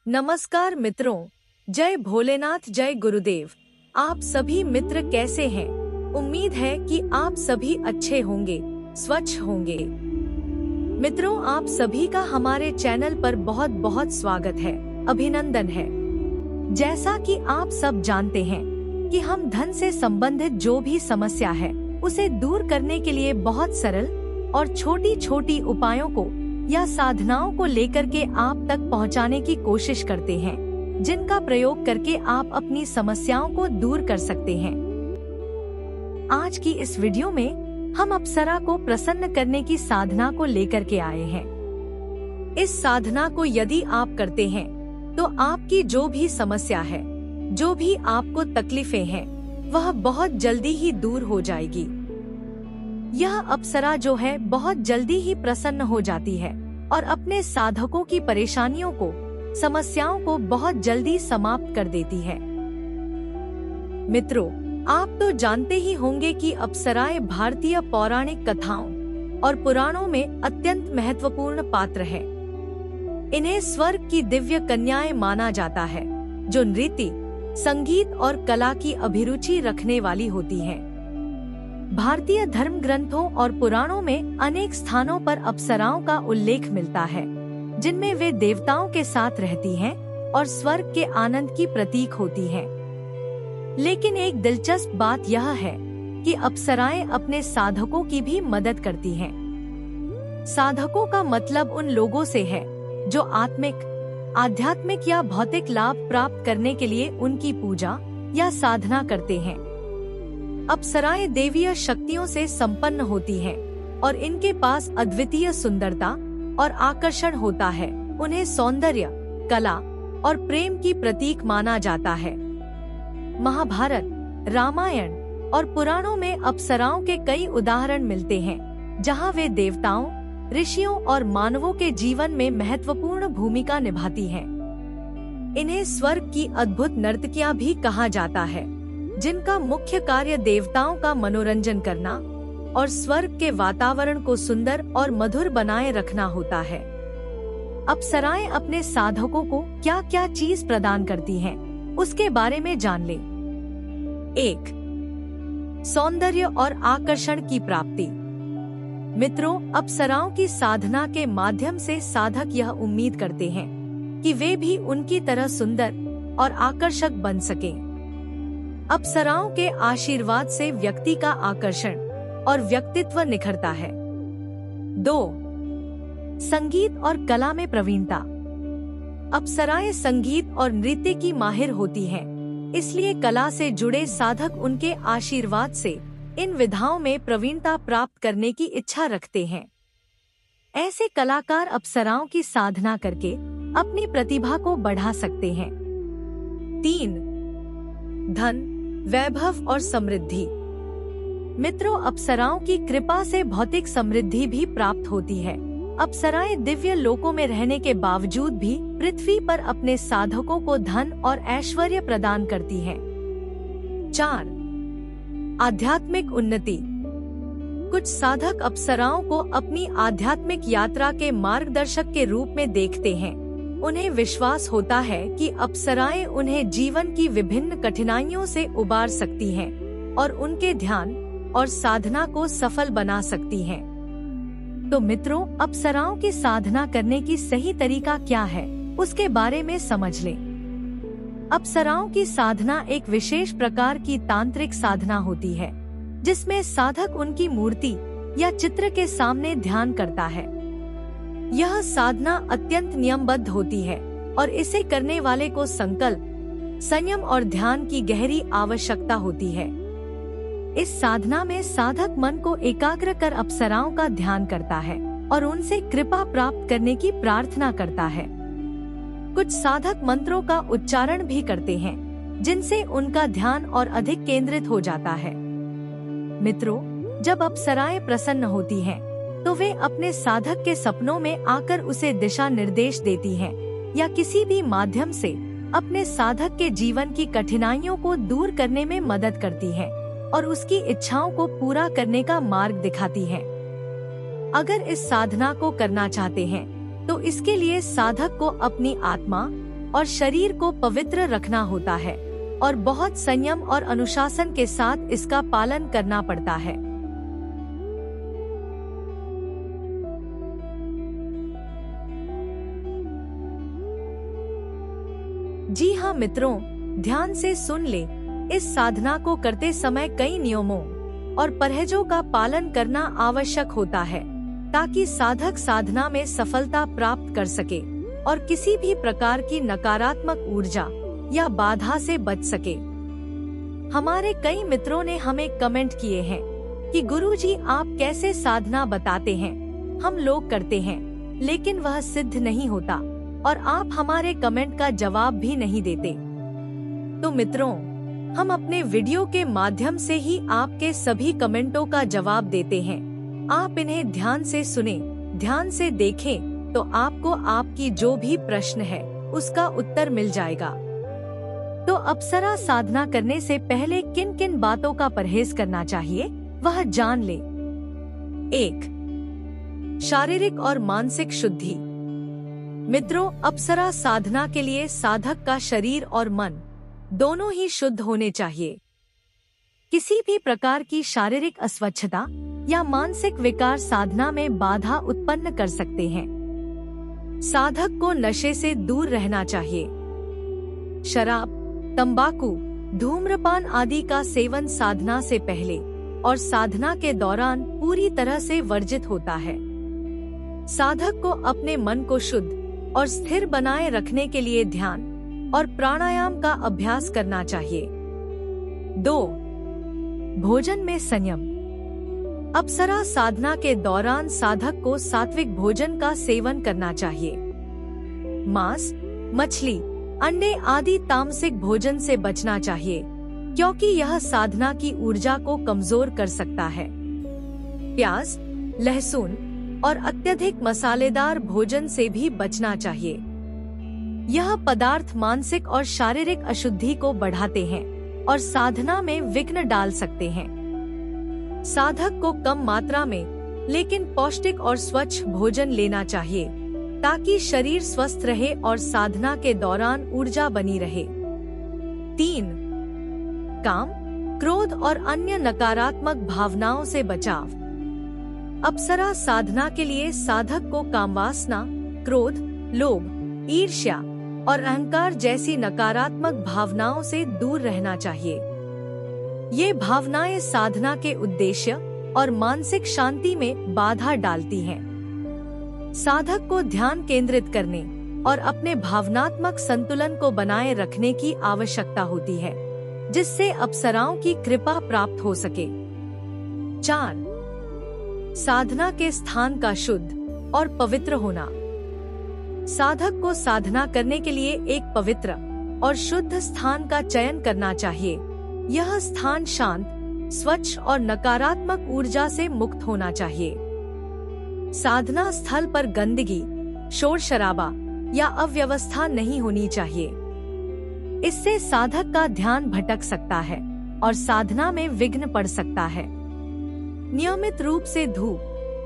नमस्कार मित्रों, जय भोलेनाथ, जय गुरुदेव। आप सभी मित्र कैसे हैं? उम्मीद है कि आप सभी अच्छे होंगे, स्वच्छ होंगे। मित्रों, आप सभी का हमारे चैनल पर बहुत बहुत स्वागत है, अभिनंदन है। जैसा कि आप सब जानते हैं कि हम धन से संबंधित जो भी समस्या है उसे दूर करने के लिए बहुत सरल और छोटी छोटी उपायों को या साधनाओं को लेकर के आप तक पहुंचाने की कोशिश करते हैं, जिनका प्रयोग करके आप अपनी समस्याओं को दूर कर सकते हैं। आज की इस वीडियो में हम अप्सरा को प्रसन्न करने की साधना को लेकर के आए हैं। इस साधना को यदि आप करते हैं तो आपकी जो भी समस्या है, जो भी आपको तकलीफें हैं, वह बहुत जल्दी ही दूर हो जाएगी। यह अप्सरा जो है बहुत जल्दी ही प्रसन्न हो जाती है और अपने साधकों की परेशानियों को, समस्याओं को बहुत जल्दी समाप्त कर देती है। मित्रों, आप तो जानते ही होंगे कि अप्सराएं भारतीय पौराणिक कथाओं और पुराणों में अत्यंत महत्वपूर्ण पात्र है। इन्हें स्वर्ग की दिव्य कन्याएं माना जाता है, जो नृत्य, संगीत और कला की अभिरुचि रखने वाली होती हैं। भारतीय धर्म ग्रंथों और पुराणों में अनेक स्थानों पर अप्सराओं का उल्लेख मिलता है, जिनमें वे देवताओं के साथ रहती हैं और स्वर्ग के आनंद की प्रतीक होती हैं। लेकिन एक दिलचस्प बात यह है कि अप्सराएं अपने साधकों की भी मदद करती हैं। साधकों का मतलब उन लोगों से है जो आध्यात्मिक या भौतिक लाभ प्राप्त करने के लिए उनकी पूजा या साधना करते हैं। अप्सराएं देवीय शक्तियों से संपन्न होती हैं और इनके पास अद्वितीय सुंदरता और आकर्षण होता है। उन्हें सौंदर्य, कला और प्रेम की प्रतीक माना जाता है। महाभारत, रामायण और पुराणों में अप्सराओं के कई उदाहरण मिलते हैं, जहां वे देवताओं, ऋषियों और मानवों के जीवन में महत्वपूर्ण भूमिका निभाती हैं। इन्हें स्वर्ग की अद्भुत नर्तकियां भी कहा जाता है, जिनका मुख्य कार्य देवताओं का मनोरंजन करना और स्वर्ग के वातावरण को सुंदर और मधुर बनाए रखना होता है। अप्सराएं अपने साधकों को क्या क्या चीज प्रदान करती हैं, उसके बारे में जान लें। 1. सौंदर्य और आकर्षण की प्राप्ति। मित्रों, अप्सराओं की साधना के माध्यम से साधक यह उम्मीद करते हैं कि वे भी उनकी तरह सुंदर और आकर्षक बन सकें। अप्सराओं के आशीर्वाद से व्यक्ति का आकर्षण और व्यक्तित्व निखरता है। 2. संगीत और कला में प्रवीणता। अप्सराएं संगीत और नृत्य की माहिर होती हैं, इसलिए कला से जुड़े साधक उनके आशीर्वाद से इन विधाओं में प्रवीणता प्राप्त करने की इच्छा रखते हैं। ऐसे कलाकार अप्सराओं की साधना करके अपनी प्रतिभा को बढ़ा सकते हैं। 3. धन, वैभव और समृद्धि। मित्रों, अप्सराओं की कृपा से भौतिक समृद्धि भी प्राप्त होती है। अप्सराएं दिव्य लोकों में रहने के बावजूद भी पृथ्वी पर अपने साधकों को धन और ऐश्वर्य प्रदान करती हैं। 4. आध्यात्मिक उन्नति। कुछ साधक अप्सराओं को अपनी आध्यात्मिक यात्रा के मार्गदर्शक के रूप में देखते हैं। उन्हें विश्वास होता है कि अप्सराएं उन्हें जीवन की विभिन्न कठिनाइयों से उबार सकती हैं और उनके ध्यान और साधना को सफल बना सकती हैं। तो मित्रों, अप्सराओं की साधना करने की सही तरीका क्या है, उसके बारे में समझ लें। अप्सराओं की साधना एक विशेष प्रकार की तांत्रिक साधना होती है, जिसमें साधक उनकी मूर्ति या चित्र के सामने ध्यान करता है। यह साधना अत्यंत नियमबद्ध होती है और इसे करने वाले को संकल्प, संयम और ध्यान की गहरी आवश्यकता होती है। इस साधना में साधक मन को एकाग्र कर अप्सराओं का ध्यान करता है और उनसे कृपा प्राप्त करने की प्रार्थना करता है। कुछ साधक मंत्रों का उच्चारण भी करते हैं, जिनसे उनका ध्यान और अधिक केंद्रित हो जाता है। मित्रों, जब अप्सराएं प्रसन्न होती हैं, तो वे अपने साधक के सपनों में आकर उसे दिशा निर्देश देती हैं या किसी भी माध्यम से अपने साधक के जीवन की कठिनाइयों को दूर करने में मदद करती हैं और उसकी इच्छाओं को पूरा करने का मार्ग दिखाती हैं। अगर इस साधना को करना चाहते हैं तो इसके लिए साधक को अपनी आत्मा, और शरीर को पवित्र रखना होता है और बहुत संयम और अनुशासन के साथ इसका पालन करना पड़ता है। जी हाँ मित्रों, ध्यान से सुन ले। इस साधना को करते समय कई नियमों और परहेजों का पालन करना आवश्यक होता है ताकि साधक साधना में सफलता प्राप्त कर सके और किसी भी प्रकार की नकारात्मक ऊर्जा या बाधा से बच सके। हमारे कई मित्रों ने हमें कमेंट किए हैं कि गुरुजी आप कैसे साधना बताते हैं, हम लोग करते हैं लेकिन वह सिद्ध नहीं होता और आप हमारे कमेंट का जवाब भी नहीं देते। तो मित्रों, हम अपने वीडियो के माध्यम से ही आपके सभी कमेंटों का जवाब देते हैं। आप इन्हें ध्यान से सुने, ध्यान से देखें तो आपको आपकी जो भी प्रश्न है उसका उत्तर मिल जाएगा। तो अप्सरा साधना करने से पहले किन किन बातों का परहेज करना चाहिए वह जान ले। 1. शारीरिक और मानसिक शुद्धि। मित्रों, अप्सरा साधना के लिए साधक का शरीर और मन दोनों ही शुद्ध होने चाहिए। किसी भी प्रकार की शारीरिक अस्वच्छता या मानसिक विकार साधना में बाधा उत्पन्न कर सकते हैं। साधक को नशे से दूर रहना चाहिए। शराब, तंबाकू, धूम्रपान आदि का सेवन साधना से पहले और साधना के दौरान पूरी तरह से वर्जित होता है। साधक को अपने मन को शुद्ध और स्थिर बनाए रखने के लिए ध्यान और प्राणायाम का अभ्यास करना चाहिए। 2. भोजन में संयम। अप्सरा साधना के दौरान साधक को सात्विक भोजन का सेवन करना चाहिए। मांस, मछली, अंडे आदि तामसिक भोजन से बचना चाहिए क्योंकि यह साधना की ऊर्जा को कमजोर कर सकता है। प्याज, लहसुन और अत्यधिक मसालेदार भोजन से भी बचना चाहिए। यह पदार्थ मानसिक और शारीरिक अशुद्धि को बढ़ाते हैं और साधना में विघ्न डाल सकते हैं। साधक को कम मात्रा में लेकिन पौष्टिक और स्वच्छ भोजन लेना चाहिए ताकि शरीर स्वस्थ रहे और साधना के दौरान ऊर्जा बनी रहे। 3. काम, क्रोध और अन्य नकारात्मक भावनाओं से बचाव। अप्सरा साधना के लिए साधक को कामवासना, क्रोध, लोभ, ईर्ष्या और अहंकार जैसी नकारात्मक भावनाओं से दूर रहना चाहिए। ये भावनाएं साधना के उद्देश्य और मानसिक शांति में बाधा डालती हैं। साधक को ध्यान केंद्रित करने और अपने भावनात्मक संतुलन को बनाए रखने की आवश्यकता होती है जिससे अप्सराओं की कृपा प्राप्त हो सके। 4. साधना के स्थान का शुद्ध और पवित्र होना। साधक को साधना करने के लिए एक पवित्र और शुद्ध स्थान का चयन करना चाहिए। यह स्थान शांत, स्वच्छ और नकारात्मक ऊर्जा से मुक्त होना चाहिए। साधना स्थल पर गंदगी, शोर शराबा या अव्यवस्था नहीं होनी चाहिए। इससे साधक का ध्यान भटक सकता है और साधना में विघ्न पड़ सकता है। नियमित रूप से धूप,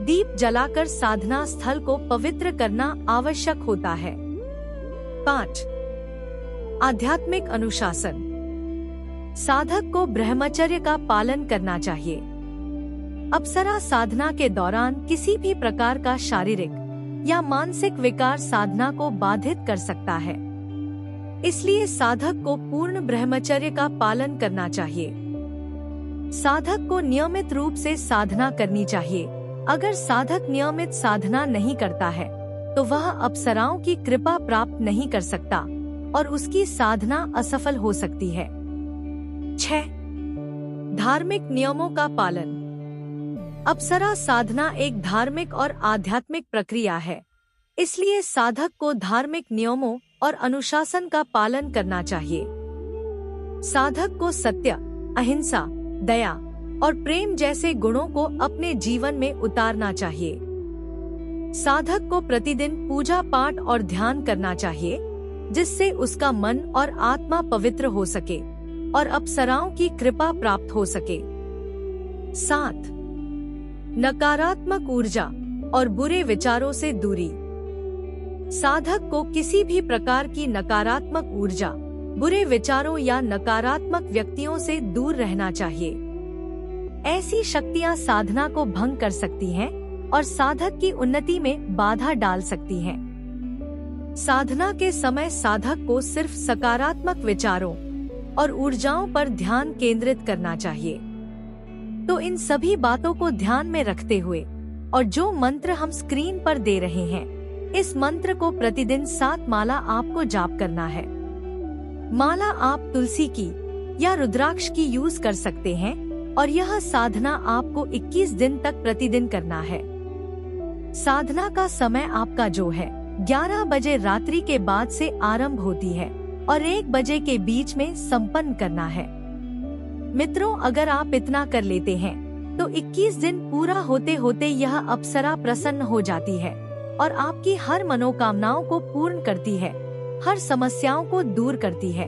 दीप जलाकर साधना स्थल को पवित्र करना आवश्यक होता है। 5. आध्यात्मिक अनुशासन। साधक को ब्रह्मचर्य का पालन करना चाहिए। अप्सरा साधना के दौरान किसी भी प्रकार का शारीरिक या मानसिक विकार साधना को बाधित कर सकता है। इसलिए साधक को पूर्ण ब्रह्मचर्य का पालन करना चाहिए। साधक को नियमित रूप से साधना करनी चाहिए। अगर साधक नियमित साधना नहीं करता है तो वह अप्सराओं की कृपा प्राप्त नहीं कर सकता और उसकी साधना असफल हो सकती है। 6. धार्मिक नियमों का पालन। अप्सरा साधना एक धार्मिक और आध्यात्मिक प्रक्रिया है, इसलिए साधक को धार्मिक नियमों और अनुशासन का पालन करना चाहिए। साधक को सत्य, अहिंसा, दया और प्रेम जैसे गुणों को अपने जीवन में उतारना चाहिए। साधक को प्रतिदिन पूजा पाठ और ध्यान करना चाहिए जिससे उसका मन और आत्मा पवित्र हो सके और अप्सराओं की कृपा प्राप्त हो सके। 7. नकारात्मक ऊर्जा और बुरे विचारों से दूरी। साधक को किसी भी प्रकार की नकारात्मक ऊर्जा, बुरे विचारों या नकारात्मक व्यक्तियों से दूर रहना चाहिए। ऐसी शक्तियां साधना को भंग कर सकती हैं और साधक की उन्नति में बाधा डाल सकती हैं। साधना के समय साधक को सिर्फ सकारात्मक विचारों और ऊर्जाओं पर ध्यान केंद्रित करना चाहिए। तो इन सभी बातों को ध्यान में रखते हुए और जो मंत्र हम स्क्रीन पर दे रहे हैं, इस मंत्र को प्रतिदिन 7 माला आपको जाप करना है। माला आप तुलसी की या रुद्राक्ष की यूज कर सकते हैं और यह साधना आपको 21 दिन तक प्रतिदिन करना है। साधना का समय आपका जो है 11 बजे रात्रि के बाद से आरंभ होती है और 1 बजे के बीच में संपन्न करना है। मित्रों, अगर आप इतना कर लेते हैं तो 21 दिन पूरा होते होते यह अप्सरा प्रसन्न हो जाती है और आपकी हर मनोकामनाओं को पूर्ण करती है, हर समस्याओं को दूर करती है।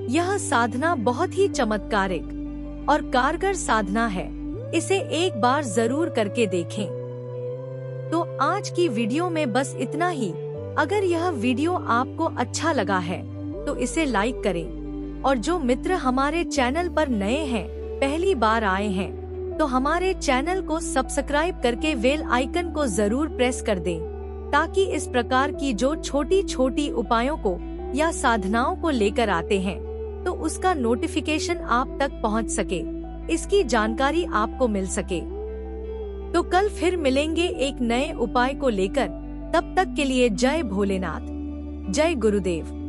यह साधना बहुत ही चमत्कारिक और कारगर साधना है। इसे एक बार जरूर करके देखें। तो आज की वीडियो में बस इतना ही। अगर यह वीडियो आपको अच्छा लगा है तो इसे लाइक करें और जो मित्र हमारे चैनल पर नए हैं, पहली बार आए हैं, तो हमारे चैनल को सब्सक्राइब करके बेल आइकन को जरूर प्रेस कर दें, ताकि इस प्रकार की जो छोटी छोटी उपायों को या साधनाओं को लेकर आते हैं तो उसका नोटिफिकेशन आप तक पहुंच सके, इसकी जानकारी आपको मिल सके। तो कल फिर मिलेंगे एक नए उपाय को लेकर। तब तक के लिए जय भोलेनाथ, जय गुरुदेव।